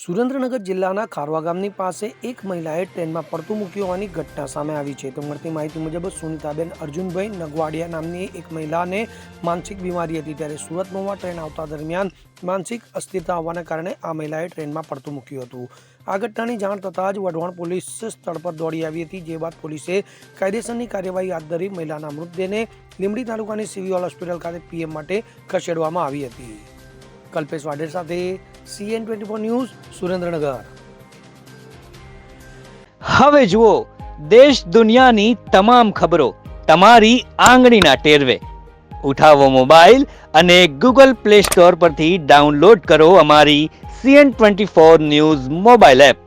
સુરેન્દ્રનગર જિલ્લાના ખારવા ગામની પાસે એક મહિલાએ ટ્રેનમાં પડતું મૂક્યું હોવાની ઘટના સામે આવી છે. તો મળતી માહિતી મુજબ સુનિતાબેન અર્જુનભાઈ નગવાડિયા નામની એક મહિલાને માનસિક બીમારી હતી, ત્યારે સુરતમાં ટ્રેન આવતા દરમિયાન માનસિક અસ્થિરતા હોવાના કારણે આ મહિલાએ ટ્રેનમાં પડતું મૂક્યું હતું. આ ઘટનાની જાણ થતાં જ વઢવાણ પોલીસ સ્થળ પર દોડી આવી હતી, જે બાદ પોલીસે કાયદેસરની કાર્યવાહી હાથ ધરી મહિલાના મૃતદેહને લીંબડી તાલુકાની સિવિલ હોસ્પિટલ ખાતે પીએમ માટે ખસેડવામાં આવી હતી. કલ્પેશ વાઢેર સાથે CN24 ન્યૂઝ, સુરેન્દ્રનગર. હવે જુઓ દેશ દુનિયાની તમામ ખબરો તમારી આંગળીના ટેરવે. ઉઠાવો મોબાઈલ અને Google Play Store પરથી ડાઉનલોડ કરો અમારી CN24 ન્યૂઝ મોબાઈલ એપ.